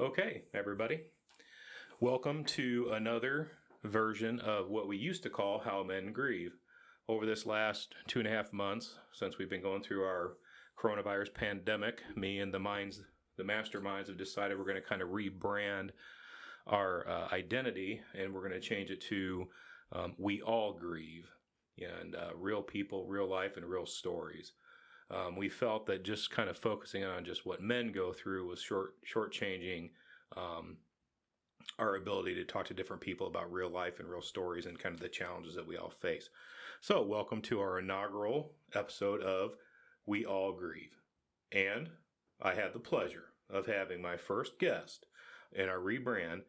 Okay, everybody. Welcome to another version of what we used to call How Men Grieve. Over this last 2.5 months, since we've been going through our coronavirus pandemic, me and the masterminds have decided we're going to kind of rebrand our identity, and we're going to change it to We All Grieve, and real people, real life, and real stories. We felt that just kind of focusing on just what men go through was shortchanging our ability to talk to different people about real life and real stories and kind of the challenges that we all face. So, welcome to our inaugural episode of We All Grieve. And I had the pleasure of having my first guest in our rebrand,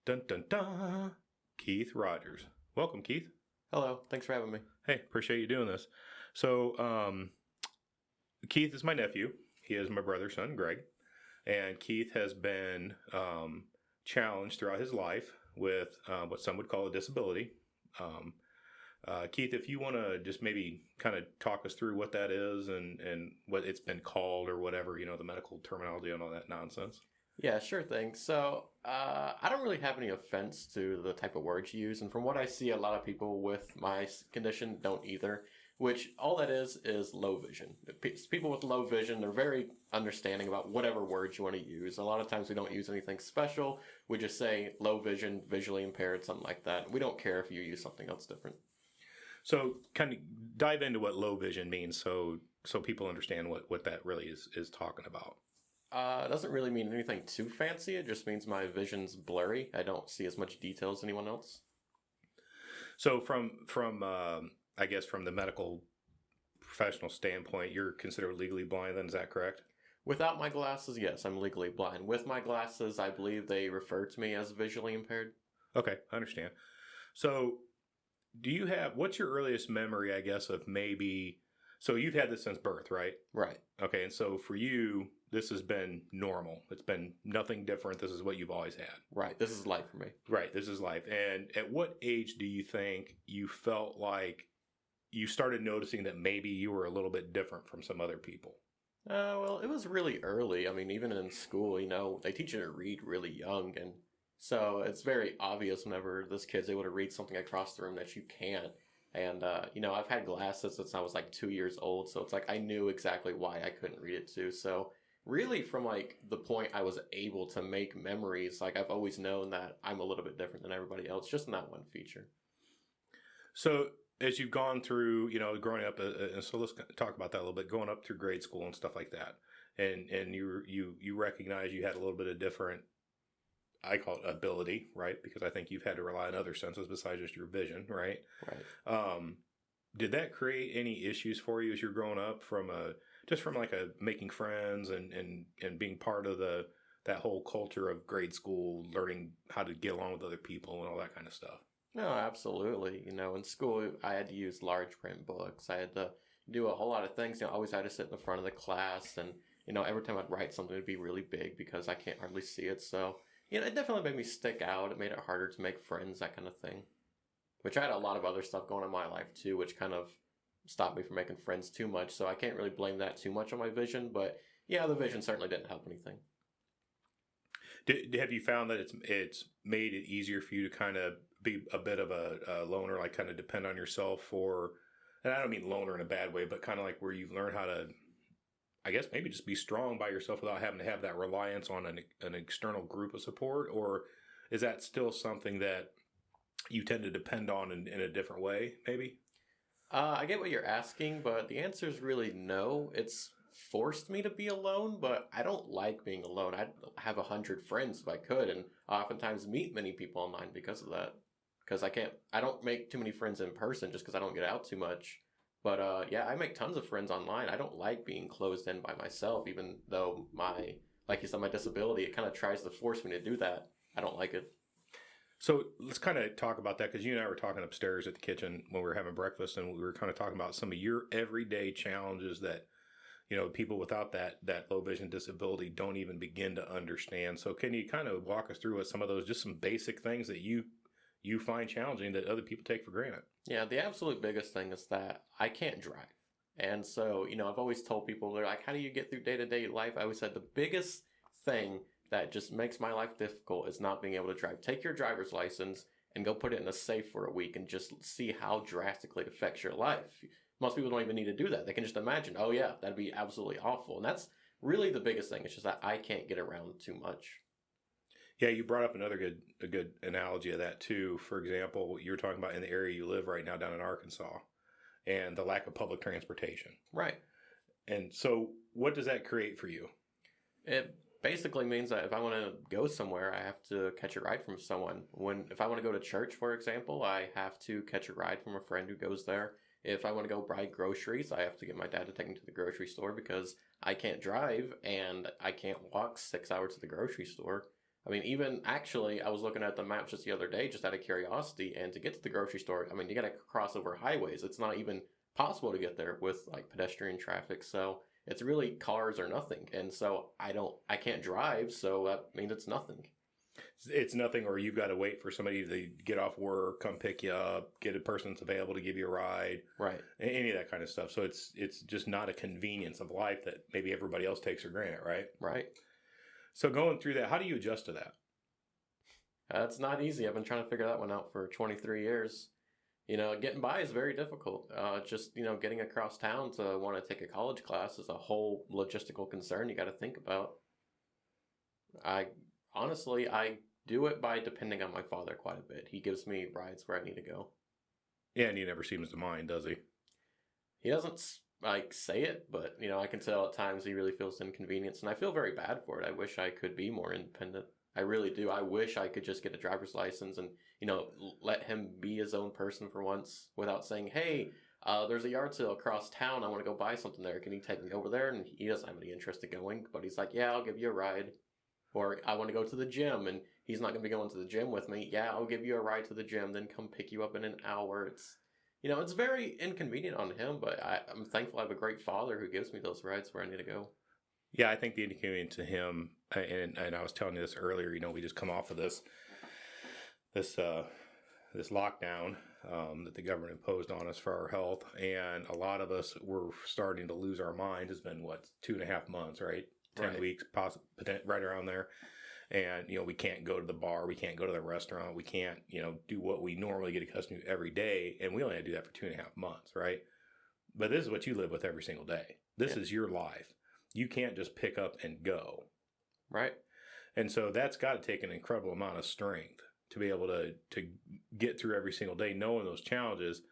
dun dun dun, Keith Rogers. Welcome, Keith. Hello, thanks for having me. Hey, appreciate you doing this. So, Keith is my nephew. He is my brother's son, Greg. And Keith has been challenged throughout his life with what some would call a disability. Keith, if you want to just maybe kind of talk us through what that is and what it's been called or whatever, the medical terminology and all that nonsense. Yeah, sure thing. So, I don't really have any offense to the type of words you use, and from what I see, a lot of people with my condition don't either. Which all that is low vision. People with low vision, they're very understanding about whatever words you want to use. A lot of times we don't use anything special. We just say low vision, visually impaired, something like that. We don't care if you use something else different. So, kind of dive into what low vision means, so people understand what that really is talking about. It doesn't really mean anything too fancy. It just means my vision's blurry. I don't see as much detail as anyone else. So, from I guess from the medical professional standpoint, you're considered legally blind then, is that correct? Without my glasses, yes, I'm legally blind. With my glasses, I believe they refer to me as visually impaired. Okay, I understand. So what's your earliest memory, I guess, of so you've had this since birth, right? Right. Okay, and so for you, this has been normal. It's been nothing different. This is what you've always had. Right, this is life for me. Right, this is life. And at what age do you think you felt like you started noticing that maybe you were a little bit different from some other people? Well, it was really early. I mean, even in school, they teach you to read really young. And so it's very obvious whenever this kid's able to read something across the room that you can't. And, I've had glasses since I was like 2 years old. So it's like I knew exactly why I couldn't read it too. So really from like the point I was able to make memories, like I've always known that I'm a little bit different than everybody else, just in that one feature. So as you've gone through, growing up, so let's talk about that a little bit, going up through grade school and stuff like that, and you recognize you had a little bit of different, I call it ability, right? Because I think you've had to rely on other senses besides just your vision, right? Right. Did that create any issues for you as you're growing up from making friends and being part of that whole culture of grade school, learning how to get along with other people and all that kind of stuff? No, absolutely. In school, I had to use large print books. I had to do a whole lot of things. I always had to sit in the front of the class. And, every time I'd write something, it'd be really big because I can't hardly see it. So, it definitely made me stick out. It made it harder to make friends, that kind of thing. Which I had a lot of other stuff going on in my life, too, which kind of stopped me from making friends too much. So I can't really blame that too much on my vision. But, yeah, the vision certainly didn't help anything. Have you found that it's made it easier for you to kind of be a bit of a loner, like kind of depend on yourself and I don't mean loner in a bad way, but kind of like where you've learned how to, I guess maybe just be strong by yourself without having to have that reliance on an external group of support? Or is that still something that you tend to depend on in a different way, maybe? I get what you're asking, but the answer is really no. It's forced me to be alone, but I don't like being alone. I'd have 100 friends if I could, and I oftentimes meet many people online because of that. Because I don't make too many friends in person just because I don't get out too much. But yeah, I make tons of friends online. I don't like being closed in by myself, even though like you said, my disability, it kind of tries to force me to do that. I don't like it. So let's kind of talk about that, because you and I were talking upstairs at the kitchen when we were having breakfast, and we were kind of talking about some of your everyday challenges that people without that low vision disability don't even begin to understand. So can you kind of walk us through what some of those, just some basic things that you find challenging that other people take for granted? Yeah, the absolute biggest thing is that I can't drive. And so, I've always told people, they're like, how do you get through day-to-day life? I always said the biggest thing that just makes my life difficult is not being able to drive. Take your driver's license and go put it in a safe for a week and just see how drastically it affects your life. Most people don't even need to do that. They can just imagine, oh yeah, that'd be absolutely awful. And that's really the biggest thing. It's just that I can't get around too much. Yeah, you brought up a good analogy of that too. For example, you were talking about in the area you live right now down in Arkansas and the lack of public transportation. Right. And so what does that create for you? It basically means that if I want to go somewhere, I have to catch a ride from someone. If I want to go to church, for example, I have to catch a ride from a friend who goes there. If I want to go buy groceries, I have to get my dad to take me to the grocery store because I can't drive and I can't walk 6 hours to the grocery store. I mean, even actually, I was looking at the maps just the other day, just out of curiosity, and to get to the grocery store, I mean, you got to cross over highways. It's not even possible to get there with like pedestrian traffic. So it's really cars or nothing. And so I can't drive. So that means it's nothing. It's nothing, or you've got to wait for somebody to get off work, come pick you up, get a person that's available to give you a ride, Right. any of that kind of stuff. So it's just not a convenience of life that maybe everybody else takes for granted, right? Right. So going through that, how do you adjust to that? It's not easy. I've been trying to figure that one out for 23 years. Getting by is very difficult. Just, getting across town to want to take a college class is a whole logistical concern you got to think about. I do it by depending on my father quite a bit. He gives me rides where I need to go. Yeah, and he never seems to mind, does he? He doesn't say it, but I can tell at times he really feels inconvenience, and I feel very bad for it. I wish I could be more independent. I really do. I wish I could just get a driver's license and let him be his own person for once without saying, "Hey, there's a yard sale across town. I want to go buy something there. Can you take me over there?" And he doesn't have any interest in going, but he's like, "Yeah, I'll give you a ride." Or I want to go to the gym, and he's not going to be going to the gym with me. "Yeah, I'll give you a ride to the gym, then come pick you up in an hour." It's very inconvenient on him, but I'm thankful I have a great father who gives me those rides where I need to go. Yeah, I think the inconvenience to him, and I was telling you this earlier. We just come off of this lockdown that the government imposed on us for our health, and a lot of us were starting to lose our minds. It's been 2.5 months, right? 10 Right. weeks, right around there. And, we can't go to the bar. We can't go to the restaurant. We can't, do what we normally get accustomed to every day. And we only had to do that for 2.5 months, right? But this is what you live with every single day. This is your life. You can't just pick up and go. Right. And so that's got to take an incredible amount of strength to be able to get through every single day, knowing those challenges.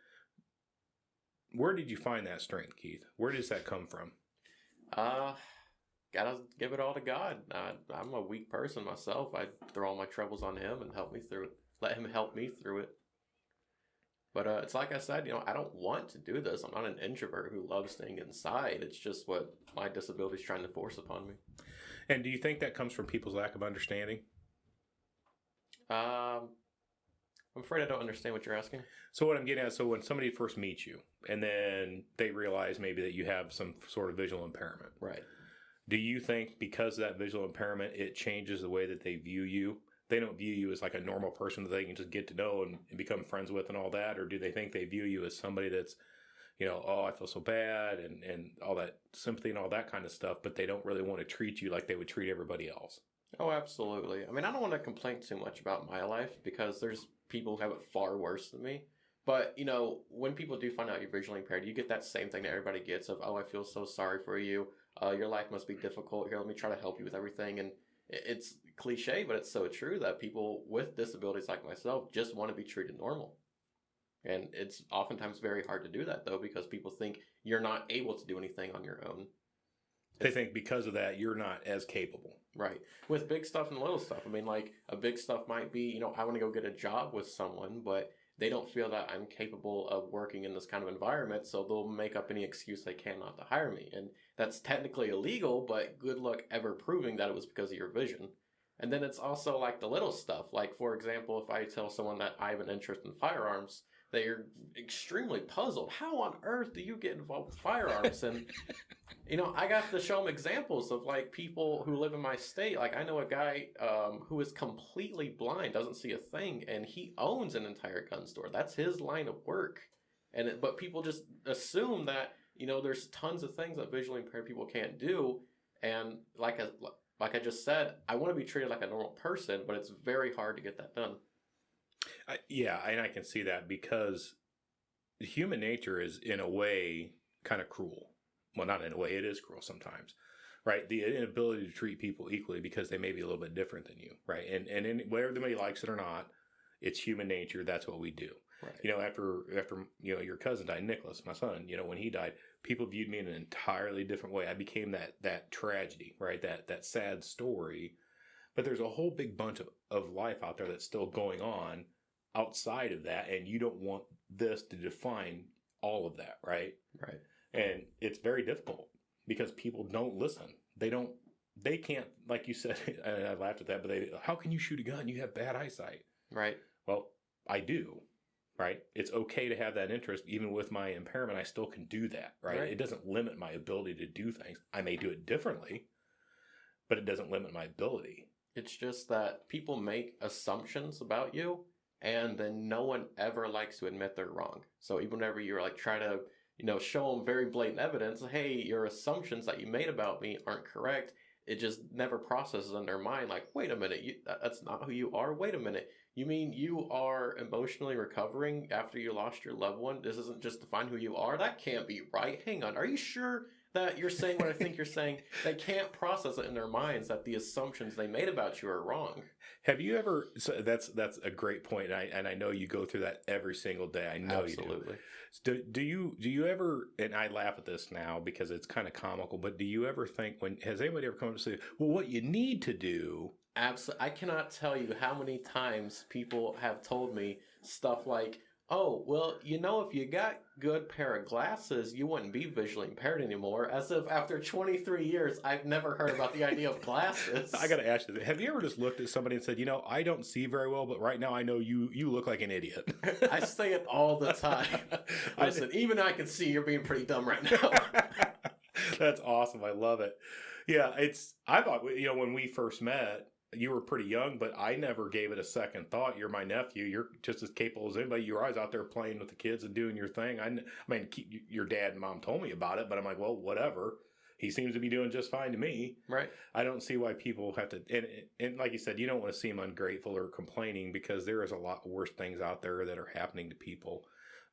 Where did you find that strength, Keith? Where does that come from? Gotta give it all to God. I'm a weak person myself. I throw all my troubles on him and help me through it. Let him help me through it. But it's like I said, I don't want to do this. I'm not an introvert who loves staying inside. It's just what my disability is trying to force upon me. And do you think that comes from people's lack of understanding? I'm afraid I don't understand what you're asking. So what I'm getting at, so when somebody first meets you and then they realize maybe that you have some sort of visual impairment. Right. Do you think because of that visual impairment, it changes the way that they view you? They don't view you as like a normal person that they can just get to know and become friends with and all that? Or do they think they view you as somebody that's, oh, I feel so bad and all that sympathy and all that kind of stuff, but they don't really want to treat you like they would treat everybody else? Oh, absolutely. I mean, I don't want to complain too much about my life because there's people who have it far worse than me. But, when people do find out you're visually impaired, you get that same thing that everybody gets of, "Oh, I feel so sorry for you. Your life must be difficult. Here, let me try to help you with everything." And it's cliche, but it's so true that people with disabilities like myself just want to be treated normal. And it's oftentimes very hard to do that, though, because people think you're not able to do anything on your own. They think because of that, you're not as capable. Right. With big stuff and little stuff. I mean, like, a big stuff might be, I want to go get a job with someone, but they don't feel that I'm capable of working in this kind of environment, so they'll make up any excuse they can not to hire me. And that's technically illegal, but good luck ever proving that it was because of your vision. And then it's also like the little stuff. Like, for example, if I tell someone that I have an interest in firearms, they're extremely puzzled. How on earth do you get involved with firearms? And, I got to show them examples of, like, people who live in my state. Like, I know a guy who is completely blind, doesn't see a thing, and he owns an entire gun store. That's his line of work. But people just assume that, there's tons of things that visually impaired people can't do. And like like I just said, I want to be treated like a normal person, but it's very hard to get that done. Yeah, and I can see that because human nature is, in a way, kind of cruel. Well, not in a way, it is cruel sometimes, right? The inability to treat people equally because they may be a little bit different than you, right? And whether anybody likes it or not, it's human nature. That's what we do. Right. You know, after your cousin died, Nicholas, my son, when he died, people viewed me in an entirely different way. I became that tragedy, right? That sad story. But there's a whole big bunch of life out there that's still going on outside of that, and you don't want this to define all of that, right? Right. And it's very difficult because people don't listen. They can't, like you said, and I laughed at that, but how can you shoot a gun? You have bad eyesight. Right. Well, I do, right? It's okay to have that interest. Even with my impairment, I still can do that, right? It doesn't limit my ability to do things. I may do it differently, but it doesn't limit my ability. It's just that people make assumptions about you, and then no one ever likes to admit they're wrong. So even whenever you're like try to, show them very blatant evidence, hey, your assumptions that you made about me aren't correct, it just never processes in their mind like, wait a minute, that's not who you are. Wait a minute. You mean you are emotionally recovering after you lost your loved one? This isn't just define who you are? That can't be right. Hang on. Are you sure that you're saying what I think you're saying? They can't process it in their minds that the assumptions they made about you are wrong. Have you ever? So that's a great point, and I know you go through that every single day. I know Absolutely. you do. Do you ever? And I laugh at this now because it's kind of comical. But do you ever think has anybody ever come up and say, "Well, what you need to do"? Absolutely. I cannot tell you how many times people have told me stuff like, oh, well, if you got good pair of glasses, you wouldn't be visually impaired anymore. As if after 23 years, I've never heard about the idea of glasses. I got to ask you, have you ever just looked at somebody and said, I don't see very well, but right now I know you look like an idiot? I say it all the time. Listen, even I can see you're being pretty dumb right now. That's awesome. I love it. Yeah, I thought, when we first met, you were pretty young, but I never gave it a second thought. You're my nephew. You're just as capable as anybody. You were always out there playing with the kids and doing your thing. I mean, your dad and mom told me about it, but I'm like, well, whatever. He seems to be doing just fine to me. Right. I don't see why people have to, and like you said, you don't want to seem ungrateful or complaining because there is a lot worse things out there that are happening to people.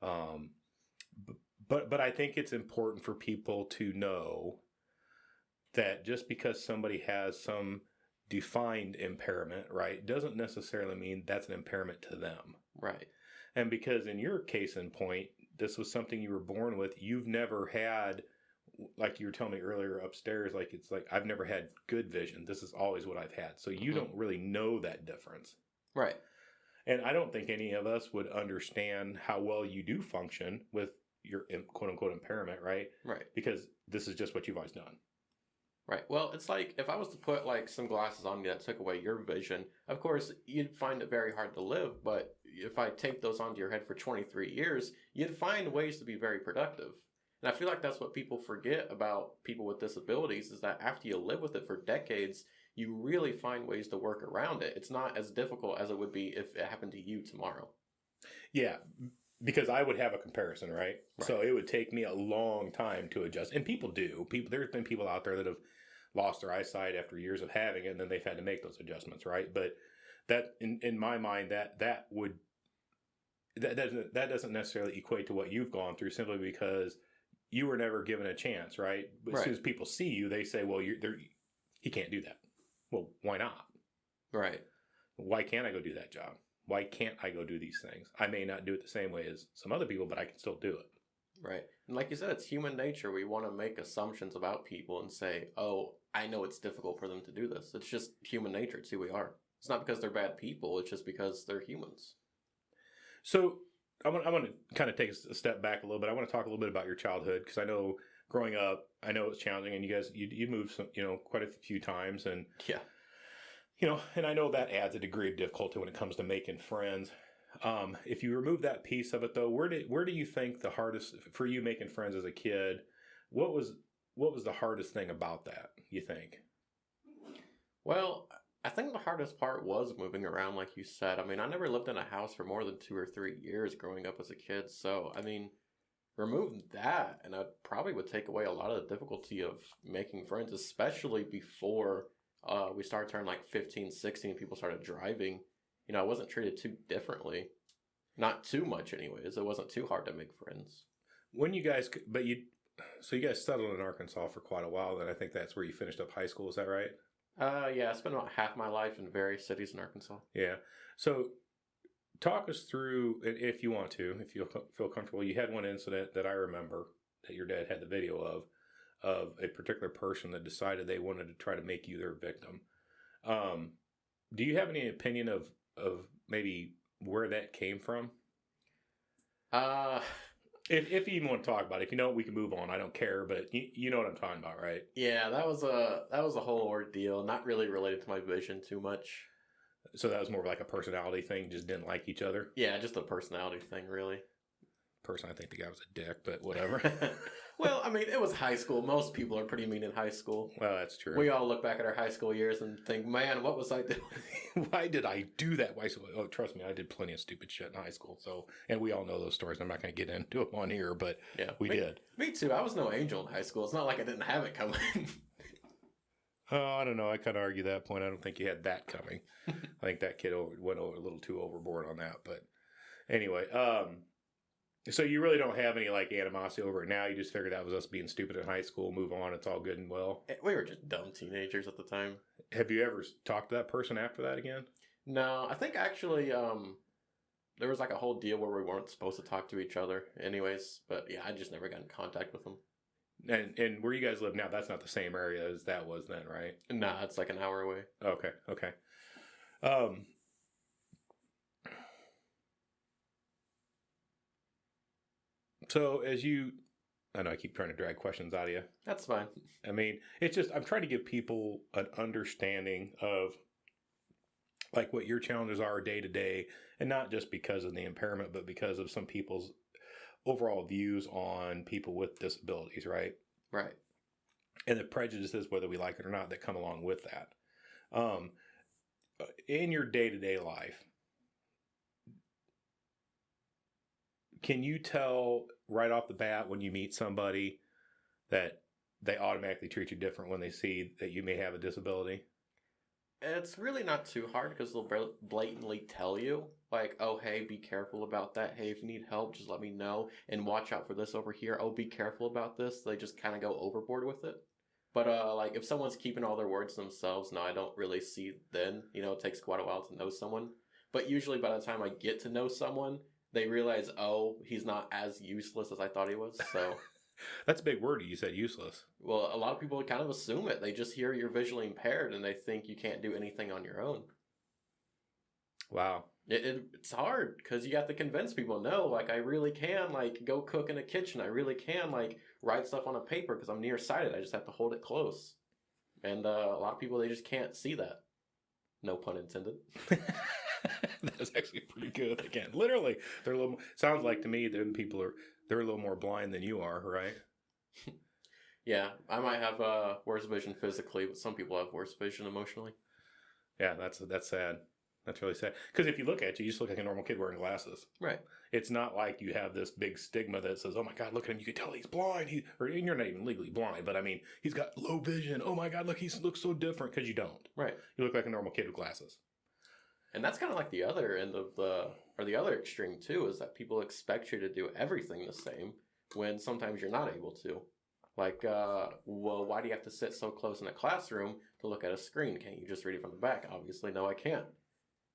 But I think it's important for people to know that just because somebody has some defined impairment, right, doesn't necessarily mean that's an impairment to them. Right. And because in your case in point, this was something you were born with, you've never had, like you were telling me earlier upstairs, it's like I've never had good vision. This is always what I've had. So you don't really know that difference. Right. And I don't think any of us would understand how well you do function with your quote unquote impairment, right? Right. Because this is just what you've always done. Right. Well, it's like if I was to put some glasses on you that took away your vision, of course, you'd find it very hard to live. But if I take those onto your head for 23 years, you'd find ways to be very productive. And I feel like that's what people forget about people with disabilities is that after you live with it for decades, you really find ways to work around it. It's not as difficult as it would be if it happened to you tomorrow. Yeah. Because I would have a comparison, right? So it would take me a long time to adjust. And people do. There's been people out there that have lost their eyesight after years of having it, and then they've had to make those adjustments, right? But that, in my mind, that doesn't necessarily equate to what you've gone through simply because you were never given a chance, right? But as soon as people see you, they say, well, he can't do that. Well, why not? Right. Why can't I go do that job? Why can't I go do these things? I may not do it the same way as some other people, but I can still do it. Right. And like you said, it's human nature. We want to make assumptions about people and say, oh, I know it's difficult for them to do this. It's just human nature. It's who we are. It's not because they're bad people. It's just because they're humans. So I want to kind of take a step back a little bit. I want to talk a little bit about your childhood because I know growing up, I know it's challenging, and you guys, you moved some, quite a few times, and yeah, and I know that adds a degree of difficulty when it comes to making friends. If you remove that piece of it, though, where do you think the hardest for you making friends as a kid? What was the hardest thing about that, you think? Well, I think the hardest part was moving around, like you said. I mean, I never lived in a house for more than 2 or 3 years growing up as a kid. So, I mean, remove that, and I probably would take away a lot of the difficulty of making friends, especially before we started turning like 15, 16, people started driving, I wasn't treated too differently. Not too much, anyways. It wasn't too hard to make friends. When you guys, so you guys settled in Arkansas for quite a while, then I think that's where you finished up high school, is that right? Yeah, I spent about half my life in various cities in Arkansas. Yeah. So talk us through, if you want to, if you feel comfortable. You had one incident that I remember that your dad had the video of a particular person that decided they wanted to try to make you their victim. Do you have any opinion of maybe where that came from? Uh, If you even want to talk about it, if you don't, we can move on. I don't care, but you know what I'm talking about, right? yeah, that was a whole ordeal. Not really related to my vision too much. So that was more of like a personality thing. Just didn't like each other. Yeah, just a personality thing, really. Personally, I think the guy was a dick, but whatever. Well, I mean, it was high school. Most people are pretty mean in high school. Well, that's true. We all look back at our high school years and think, man, what was I doing? Why did I do that? Why? Oh, trust me, I did plenty of stupid shit in high school. So, and we all know those stories. I'm not going to get into them on here, but Yeah, we did. Me too. I was no angel in high school. It's not like I didn't have it coming. Oh, I don't know. I kind of argue that point. I don't think you had that coming. I think that kid went over a little too overboard on that. But anyway, so you really don't have any like animosity over it now. You just figured that was us being stupid in high school. Move on. It's all good and well. We were just dumb teenagers at the time. Have you ever talked to that person after that again? No, I think actually there was like a whole deal where we weren't supposed to talk to each other anyways. But yeah, I just never got in contact with them. And where you guys live now, that's not the same area as that was then, right? Nah, it's like an hour away. Okay. So I know I keep trying to drag questions out of you. That's fine. I mean, it's just, I'm trying to give people an understanding of like what your challenges are day to day, and not just because of the impairment, but because of some people's overall views on people with disabilities, right? Right. And the prejudices, whether we like it or not, that come along with that. In your day to day life, can you tell right off the bat when you meet somebody that they automatically treat you different when they see that you may have a disability? It's really not too hard because they'll blatantly tell you, like, oh, hey, be careful about that. Hey, if you need help, just let me know. And watch out for this over here. Oh, be careful about this. They just kind of go overboard with it. But, like, if someone's keeping all their words to themselves, no, I don't really see then. It takes quite a while to know someone. But usually by the time I get to know someone, they realize, oh, he's not as useless as I thought he was, so... That's a big word. You said useless. Well, a lot of people kind of assume it. They just hear you're visually impaired and they think you can't do anything on your own. Wow. It's hard because you have to convince people, no, like I really can like go cook in a kitchen. I really can like write stuff on a paper because I'm nearsighted. I just have to hold it close. And a lot of people, they just can't see that. No pun intended. That's actually pretty good. Again, literally, they're a little. Sounds like to me, then people they're a little more blind than you are, right? Yeah, I might have worse vision physically, but some people have worse vision emotionally. Yeah, that's sad. That's really sad. Because if you look at you, you just look like a normal kid wearing glasses. Right. It's not like you have this big stigma that says, "Oh my God, look at him! You can tell he's blind." And you're not even legally blind, but I mean, he's got low vision. Oh my God, look, he looks so different because you don't. Right. You look like a normal kid with glasses. And that's kind of like the other end of the other extreme too, is that people expect you to do everything the same when sometimes you're not able to. Like, well, why do you have to sit so close in a classroom to look at a screen? Can't you just read it from the back? Obviously, no, I can't.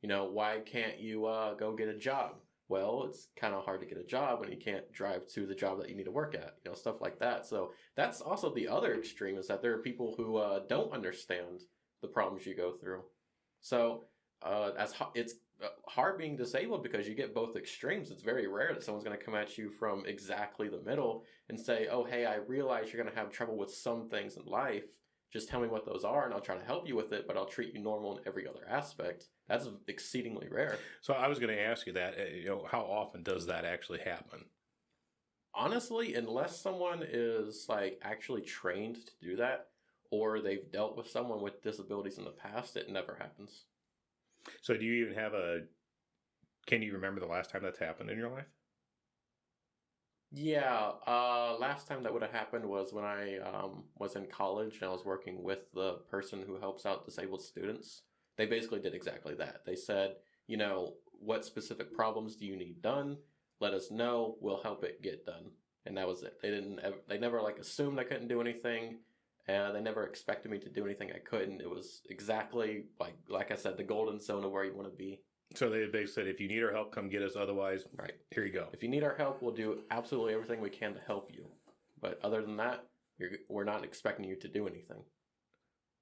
Why can't you go get a job? Well, it's kind of hard to get a job when you can't drive to the job that you need to work at, stuff like that. So that's also the other extreme, is that there are people who don't understand the problems you go through. So it's hard being disabled because you get both extremes. It's very rare that someone's going to come at you from exactly the middle and say, oh, hey, I realize you're going to have trouble with some things in life. Just tell me what those are and I'll try to help you with it, but I'll treat you normal in every other aspect. That's exceedingly rare. So I was going to ask you that, how often does that actually happen? Honestly, unless someone is like actually trained to do that, or they've dealt with someone with disabilities in the past, it never happens. So do you even have can you remember the last time that's happened in your life? Yeah, last time that would have happened was when I was in college and I was working with the person who helps out disabled students. They basically did exactly that. They said, you know, what specific problems do you need done? Let us know. We'll help it get done. And that was it. They never like assumed I couldn't do anything. And they never expected me to do anything I couldn't. It was exactly like I said, the golden zone of where you want to be. So they said, if you need our help, come get us. Otherwise, Right. here you go. If you need our help, we'll do absolutely everything we can to help you. But other than that, we're not expecting you to do anything.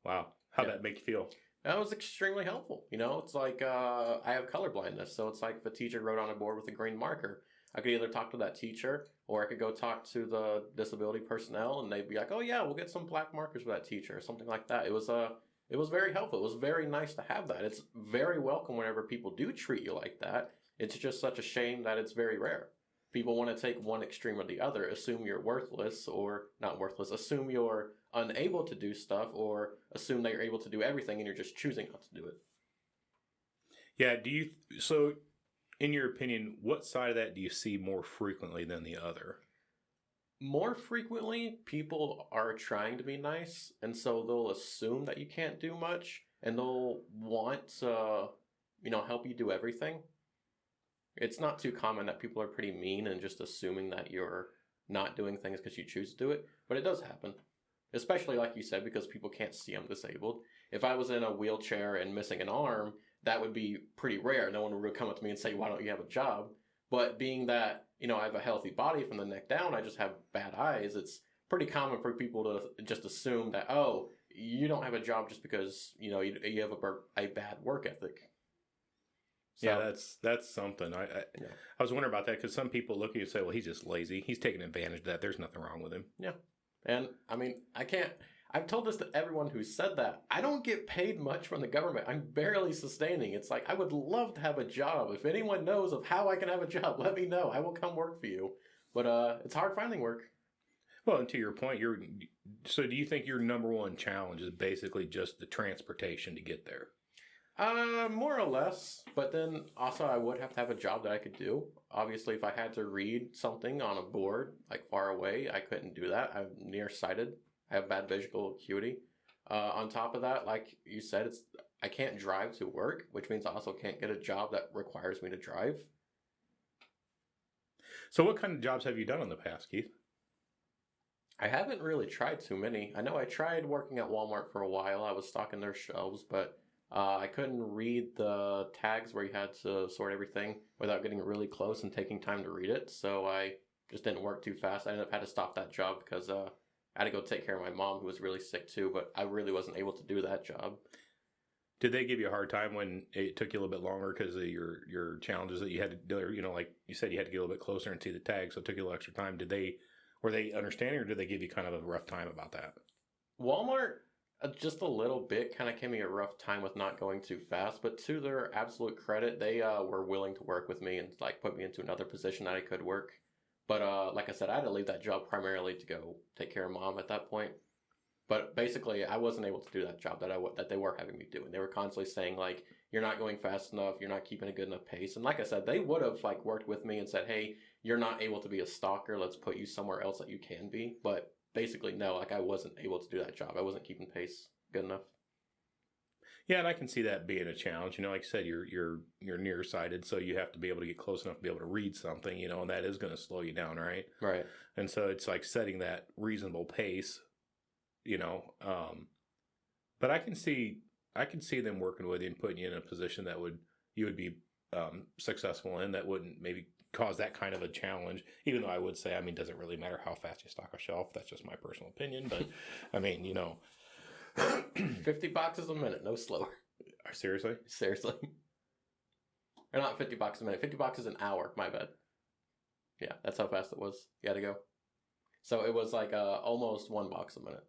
Wow. How'd Yeah. that make you feel? That was extremely helpful. You know, it's like I have color blindness, so it's like if a teacher wrote on a board with a green marker, I could either talk to that teacher or I could go talk to the disability personnel, and they'd be like, "Oh yeah, we'll get some black markers for that teacher," or something like that. It was very helpful. It was very nice to have that. It's very welcome whenever people do treat you like that. It's just such a shame that it's very rare. People want to take one extreme or the other, assume you're worthless or not worthless, assume you're unable to do stuff, or assume that you're able to do everything and you're just choosing not to do it. Yeah. So in your opinion, what side of that do you see more frequently than the other? More frequently, people are trying to be nice, and so they'll assume that you can't do much, and they'll want to, help you do everything. It's not too common that people are pretty mean and just assuming that you're not doing things because you choose to do it, but it does happen. Especially, like you said, because people can't see I'm disabled. If I was in a wheelchair and missing an arm, that would be pretty rare. No one would come up to me and say, "Why don't you have a job?" But being that, I have a healthy body from the neck down, I just have bad eyes, it's pretty common for people to just assume that, oh, you don't have a job just because, you have a bad work ethic. So, Yeah, that's something. yeah. I was wondering about that because some people look at you and say, "Well, he's just lazy. He's taking advantage of that. There's nothing wrong with him." Yeah. And I mean, I've told this to everyone who said that. I don't get paid much from the government. I'm barely sustaining. It's like, I would love to have a job. If anyone knows of how I can have a job, let me know. I will come work for you. But it's hard finding work. Well, and to your point, so do you think your number one challenge is basically just the transportation to get there? More or less. But then also I would have to have a job that I could do. Obviously, if I had to read something on a board, like far away, I couldn't do that. I'm nearsighted. I have bad visual acuity. On top of that, like you said, I can't drive to work, which means I also can't get a job that requires me to drive. So, what kind of jobs have you done in the past, Keith? I haven't really tried too many. I know I tried working at Walmart for a while. I was stocking their shelves, but I couldn't read the tags where you had to sort everything without getting really close and taking time to read it. So I just didn't work too fast. I ended up had to stop that job because I had to go take care of my mom who was really sick too. But I really wasn't able to do that job. Did they give you a hard time when it took you a little bit longer because of your challenges that you had to do? Like you said, you had to get a little bit closer and see the tag, so it took you a little extra time. Were they understanding, or did they give you kind of a rough time about that? Walmart, just a little bit, kind of gave me a rough time with not going too fast. But to their absolute credit, they were willing to work with me and like put me into another position that I could work. But like I said, I had to leave that job primarily to go take care of mom at that point. But basically, I wasn't able to do that job that they were having me doing. They were constantly saying like, "You're not going fast enough. You're not keeping a good enough pace." And like I said, they would have like worked with me and said, "Hey, you're not able to be a stalker. Let's put you somewhere else that you can be." But basically, no. Like I wasn't able to do that job. I wasn't keeping pace good enough. Yeah, and I can see that being a challenge. Like I said, you're nearsighted, so you have to be able to get close enough to be able to read something. And that is going to slow you down, right? Right. And so it's like setting that reasonable pace. But I can see them working with you and putting you in a position that you would be successful in, that wouldn't maybe cause that kind of a challenge. Even though I would say, does it really matter how fast you stock a shelf? That's just my personal opinion. But I mean, 50 boxes a minute, no slower. Seriously? Seriously. Or not 50 boxes a minute, 50 boxes an hour. My bad. Yeah, that's how fast it was. You had to go. So it was like almost 1 box a minute.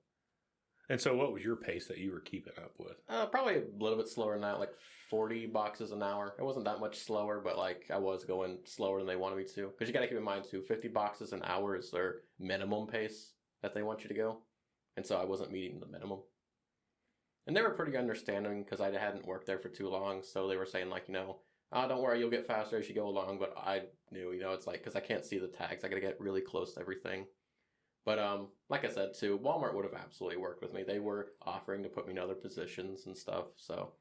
And so what was your pace that you were keeping up with? Probably a little bit slower than that, like 40 boxes an hour. It wasn't that much slower, but like I was going slower than they wanted me to. Because you got to keep in mind too, 50 boxes an hour is their minimum pace that they want you to go. And so I wasn't meeting the minimum. And they were pretty understanding because I hadn't worked there for too long. So they were saying like, don't worry, you'll get faster as you go along. But I knew, it's like, because I can't see the tags, I got to get really close to everything. But like I said too, Walmart would have absolutely worked with me. They were offering to put me in other positions and stuff. So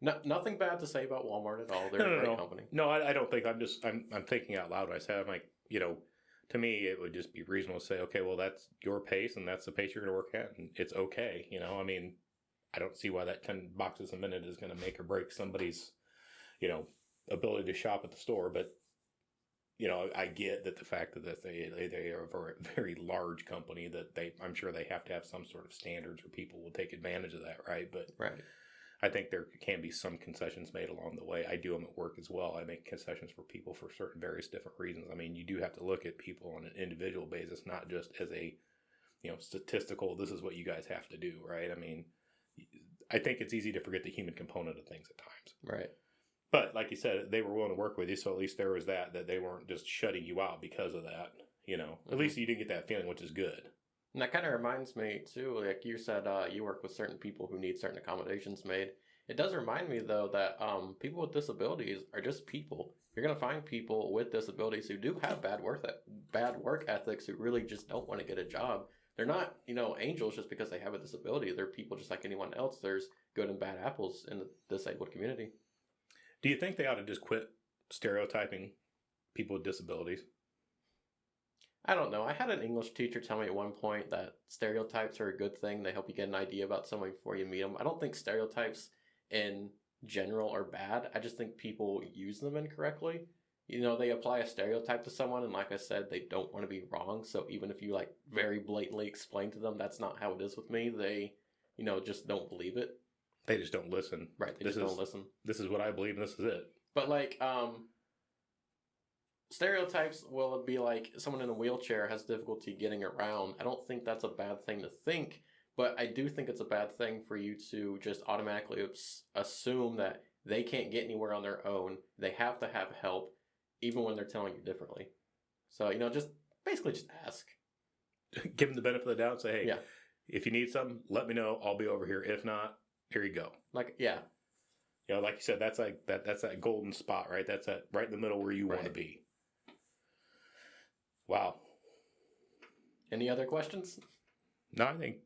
nothing bad to say about Walmart at all. They're a great company. No, I don't think. I'm thinking out loud when I say it. I'm like, to me, it would just be reasonable to say, okay, well, that's your pace and that's the pace you're going to work at, and it's okay. I mean, I don't see why that 10 boxes a minute is going to make or break somebody's, ability to shop at the store. But, I get that the fact that they are a very, very large company, that I'm sure they have to have some sort of standards, or people will take advantage of that, right? But right. I think there can be some concessions made along the way. I do them at work as well. I make concessions for people for certain various different reasons. I mean, you do have to look at people on an individual basis, not just as a, statistical, this is what you guys have to do, right? I mean, I think it's easy to forget the human component of things at times. Right. But like you said, they were willing to work with you, so at least there was that they weren't just shutting you out because of that. At least you didn't get that feeling, which is good. And that kind of reminds me, too, like you said, you work with certain people who need certain accommodations made. It does remind me, though, that people with disabilities are just people. You're going to find people with disabilities who do have bad work ethics, who really just don't want to get a job. They're not, angels just because they have a disability. They're people just like anyone else. There's good and bad apples in the disabled community. Do you think they ought to just quit stereotyping people with disabilities? I don't know. I had an English teacher tell me at one point that stereotypes are a good thing. They help you get an idea about someone before you meet them. I don't think stereotypes in general are bad. I just think people use them incorrectly. They apply a stereotype to someone, and like I said, they don't want to be wrong. So even if you very blatantly explain to them that's not how it is with me, they, just don't believe it. They just don't listen. Right. They just don't listen. This is what I believe, and this is it. But stereotypes will be like someone in a wheelchair has difficulty getting around. I don't think that's a bad thing to think, but I do think it's a bad thing for you to just automatically assume that they can't get anywhere on their own. They have to have help, even when they're telling you differently. So, just basically just ask. Give them the benefit of the doubt and say, hey, yeah, if you need something, let me know. I'll be over here. If not, here you go. Like you said, that's that's that golden spot, right? That's that right in the middle where you want to be. Wow. Any other questions? No, I think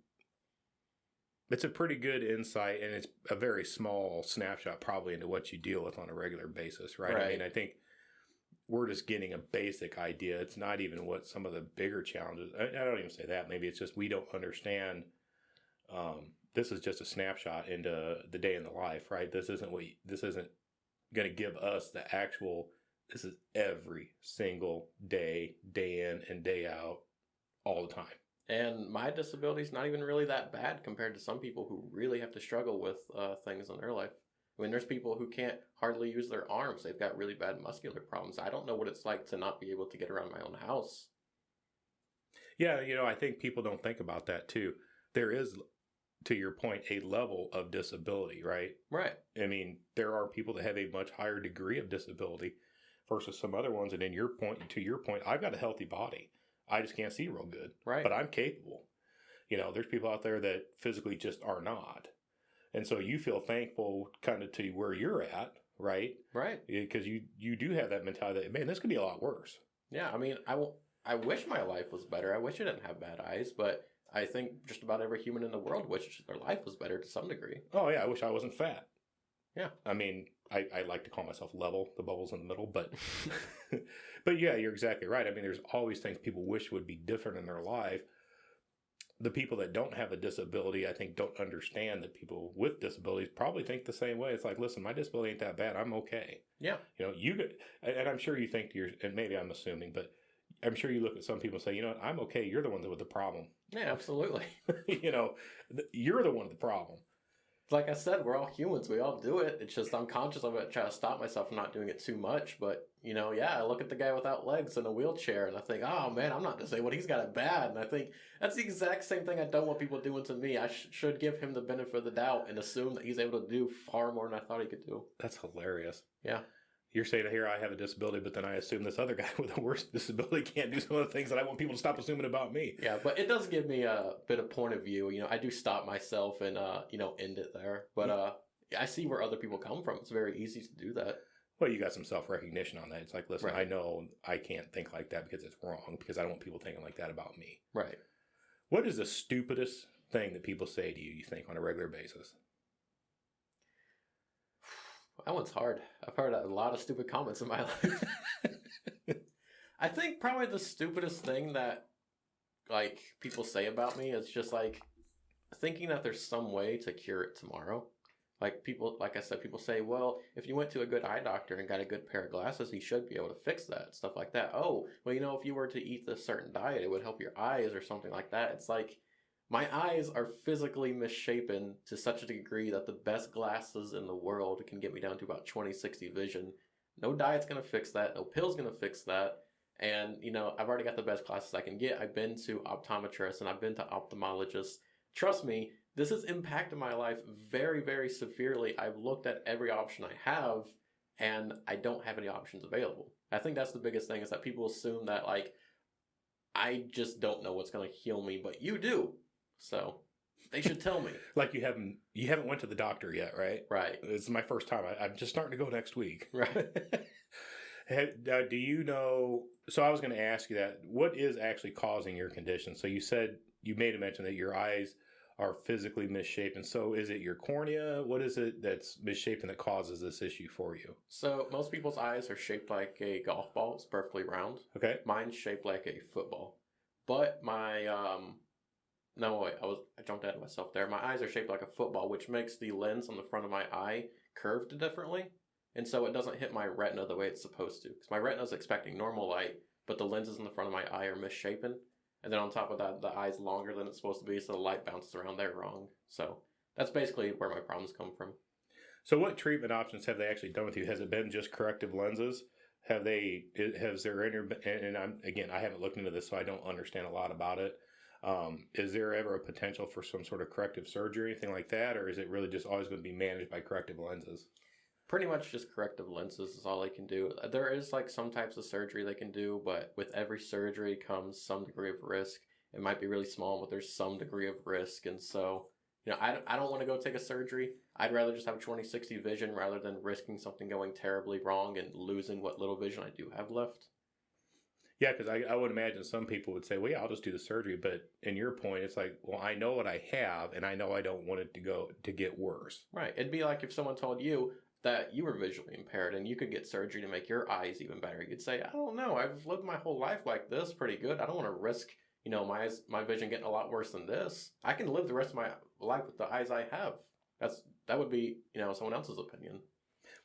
it's a pretty good insight, and it's a very small snapshot probably into what you deal with on a regular basis, right? I mean, I think we're just getting a basic idea. It's not even what some of the bigger challenges, I don't even say that. Maybe it's just we don't understand. This is just a snapshot into the day in the life, right? This isn't going to give us the actual, this is every single day, day in and day out, all the time. And my disability is not even really that bad compared to some people who really have to struggle with things in their life. I mean, there's people who can't hardly use their arms. They've got really bad muscular problems. I don't know what it's like to not be able to get around my own house. Yeah, I think people don't think about that too. There is, to your point, a level of disability, right? Right. I mean, there are people that have a much higher degree of disability versus some other ones. And to your point, I've got a healthy body. I just can't see real good. Right. But I'm capable. There's people out there that physically just are not. And so you feel thankful kind of to where you're at, right? Right. Because you do have that mentality that, man, this could be a lot worse. Yeah, I mean, I wish my life was better. I wish I didn't have bad eyes, but I think just about every human in the world wishes their life was better to some degree. Oh, yeah, I wish I wasn't fat. Yeah. I mean, I like to call myself level, the bubble's in the middle, but but yeah, you're exactly right. I mean, there's always things people wish would be different in their life. The people that don't have a disability, I think, don't understand that people with disabilities probably think the same way. It's like, listen, my disability ain't that bad. I'm okay. Yeah. And I'm sure you think to and maybe I'm assuming, but I'm sure you look at some people and say, what, I'm okay. You're the one with the problem. Yeah, absolutely. You're the one with the problem. Like I said, we're all humans. We all do it. It's just I'm conscious of it, try to stop myself from not doing it too much. But, I look at the guy without legs in a wheelchair and I think, oh, man, I'm not disabled. He's got it bad. And I think that's the exact same thing I don't want people doing to me. I should give him the benefit of the doubt and assume that he's able to do far more than I thought he could do. That's hilarious. Yeah. You're saying here I have a disability, but then I assume this other guy with a worse disability can't do some of the things that I want people to stop assuming about me. Yeah, but it does give me a bit of point of view. I do stop myself and, end it there. But I see where other people come from. It's very easy to do that. Well, you got some self recognition on that. It's like, listen, Right. I know I can't think like that because it's wrong, because I don't want people thinking like that about me. Right. What is the stupidest thing that people say to you, you think, on a regular basis? That one's hard. I've heard a lot of stupid comments in my life. I think probably the stupidest thing that like people say about me is just like thinking that there's some way to cure it tomorrow. Like people, like I said, people say, well, if you went to a good eye doctor and got a good pair of glasses, he should be able to fix that. Stuff like that. Oh, well, if you were to eat this certain diet, it would help your eyes or something like that. It's like my eyes are physically misshapen to such a degree that the best glasses in the world can get me down to about 20/60 vision. No diet's going to fix that. No pill's going to fix that. And, I've already got the best glasses I can get. I've been to optometrists and I've been to ophthalmologists. Trust me, this has impacted my life very, very severely. I've looked at every option I have and I don't have any options available. I think that's the biggest thing, is that people assume that, like, I just don't know what's going to heal me, but you do. So they should tell me. Like you haven't went to the doctor yet, right? Right. It's my first time. I'm just starting to go next week. Right. Do you know? So I was going to ask you that. What is actually causing your condition? So you made a mention that your eyes are physically misshapen. So is it your cornea? What is it that's misshapen that causes this issue for you? So most people's eyes are shaped like a golf ball. It's perfectly round. Okay. Mine's shaped like a football. But my no wait, I jumped ahead of myself there. My eyes are shaped like a football, which makes the lens on the front of my eye curved differently. And so it doesn't hit my retina the way it's supposed to. Because my retina is expecting normal light, but the lenses in the front of my eye are misshapen. And then on top of that, the eye's longer than it's supposed to be, so the light bounces around there wrong. So that's basically where my problems come from. So what treatment options have they actually done with you? Has it been just corrective lenses? Has there and I haven't looked into this, so I don't understand a lot about it. Is there ever a potential for some sort of corrective surgery, anything like that? Or is it really just always going to be managed by corrective lenses? Pretty much just corrective lenses is all they can do. There is like some types of surgery they can do, but with every surgery comes some degree of risk. It might be really small, but there's some degree of risk. And so, I don't want to go take a surgery. I'd rather just have 20/60 vision rather than risking something going terribly wrong and losing what little vision I do have left. Yeah, because I would imagine some people would say, well, yeah, I'll just do the surgery. But in your point, it's like, well, I know what I have, and I know I don't want it to get worse. Right. It'd be like if someone told you that you were visually impaired and you could get surgery to make your eyes even better. You'd say, I don't know, I've lived my whole life like this pretty good. I don't want to risk, my vision getting a lot worse than this. I can live the rest of my life with the eyes I have. That would be, someone else's opinion.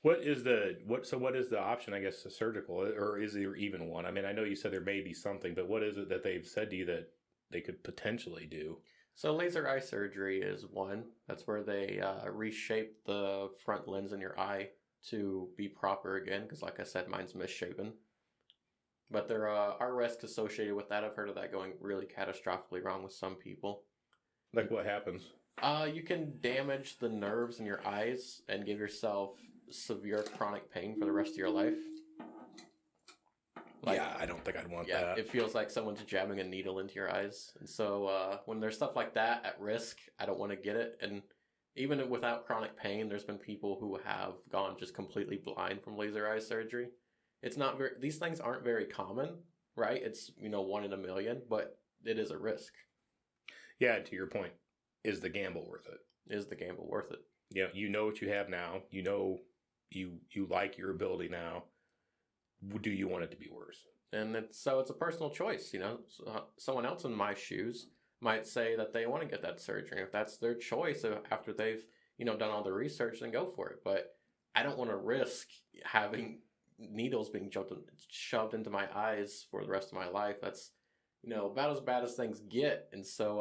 What is the option, I guess, surgical, or is there even one? I mean, I know you said there may be something, but what is it that they've said to you that they could potentially do? So laser eye surgery is one. That's where they reshape the front lens in your eye to be proper again, because like I said, mine's misshapen. But there are risks associated with that. I've heard of that going really catastrophically wrong with some people. Like what happens? You can damage the nerves in your eyes and give yourself severe chronic pain for the rest of your life. Yeah, I don't think I'd want that. It feels like someone's jamming a needle into your eyes. And so when there's stuff like that at risk, I don't want to get it. And even without chronic pain, there's been people who have gone just completely blind from laser eye surgery. These things aren't very common, right? It's, 1 in a million, but it is a risk. Yeah, to your point, is the gamble worth it? Is the gamble worth it? Yeah, you know what you have now. You know you like your ability now. Do you want it to be worse? And it's a personal choice. Someone else in my shoes might say that they want to get that surgery. If that's their choice after they've done all the research, then go for it. But I don't want to risk having needles being shoved into my eyes for the rest of my life. That's about as bad as things get. And so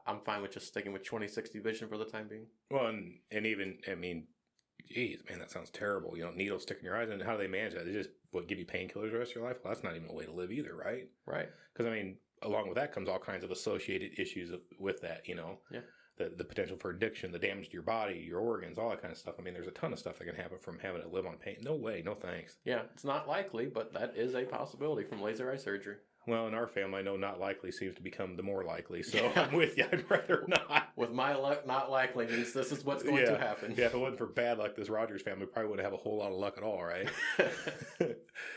I'm fine with just sticking with 20/60 vision for the time being. Well, and even, I mean, geez, man, that sounds terrible. Needles sticking in your eyes. And how do they manage that? They just give you painkillers the rest of your life? Well, that's not even a way to live either, right? Right. Because, I mean, along with that comes all kinds of associated issues with that, Yeah. The potential for addiction, the damage to your body, your organs, all that kind of stuff. I mean, there's a ton of stuff that can happen from having to live on pain. No way, no thanks. Yeah, it's not likely, but that is a possibility from laser eye surgery. Well, in our family, I know not likely seems to become the more likely. So Yeah. I'm with you. I'd rather not. With my luck, not likely means this is what's going to happen. Yeah, if it wasn't for bad luck, this Rogers family probably wouldn't have a whole lot of luck at all, right?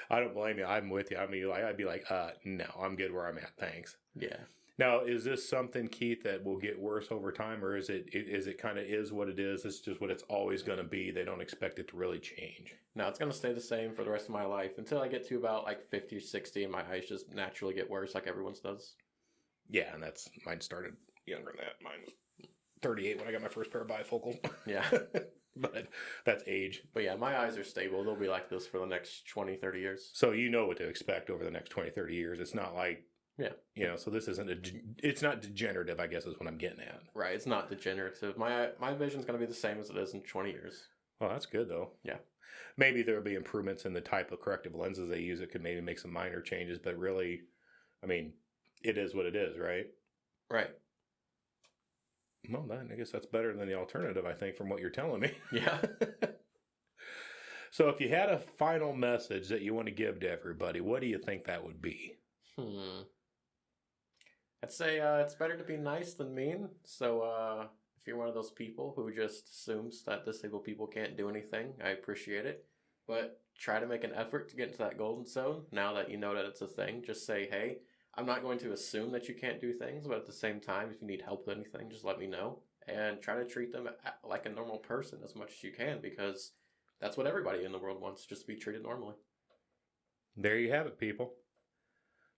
I don't blame you. I'm with you. I mean, I'd be like, no, I'm good where I'm at. Thanks. Yeah. Now, is this something, Keith, that will get worse over time, or is it kind of is what it is? It's just what it's always going to be. They don't expect it to really change. No, it's going to stay the same for the rest of my life until I get to about like 50 or 60 and my eyes just naturally get worse like everyone's does. Yeah, and mine started younger than that. Mine was 38 when I got my first pair of bifocals. Yeah. But that's age. But yeah, my eyes are stable. They'll be like this for the next 20, 30 years. So you know what to expect over the next 20, 30 years. It's not like, so this isn't it's not degenerative, I guess is what I'm getting at. Right, it's not degenerative. My vision's going to be the same as it is in 20 years. Well, that's good, though. Yeah. Maybe there'll be improvements in the type of corrective lenses they use. It could maybe make some minor changes, but really, I mean, it is what it is, right? Right. Well, then I guess that's better than the alternative, I think, from what you're telling me. Yeah. So if you had a final message that you want to give to everybody, what do you think that would be? I'd say it's better to be nice than mean. So if you're one of those people who just assumes that disabled people can't do anything, I appreciate it. But try to make an effort to get into that golden zone now that you know that it's a thing. Just say, hey, I'm not going to assume that you can't do things, but at the same time, if you need help with anything, just let me know. And try to treat them like a normal person as much as you can, because that's what everybody in the world wants, just to be treated normally. There you have it, people.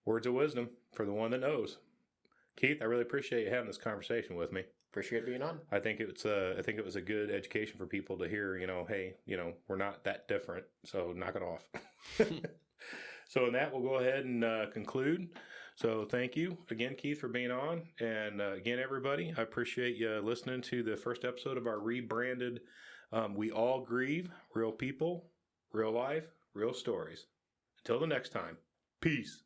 Words of wisdom for the one that knows. Keith, I really appreciate you having this conversation with me. Appreciate being on. I think it was a good education for people to hear, hey, we're not that different, so knock it off. So in that, we'll go ahead and conclude. So thank you again, Keith, for being on. And again, everybody, I appreciate you listening to the first episode of our rebranded We All Grieve, Real People, Real Life, Real Stories. Until the next time, peace.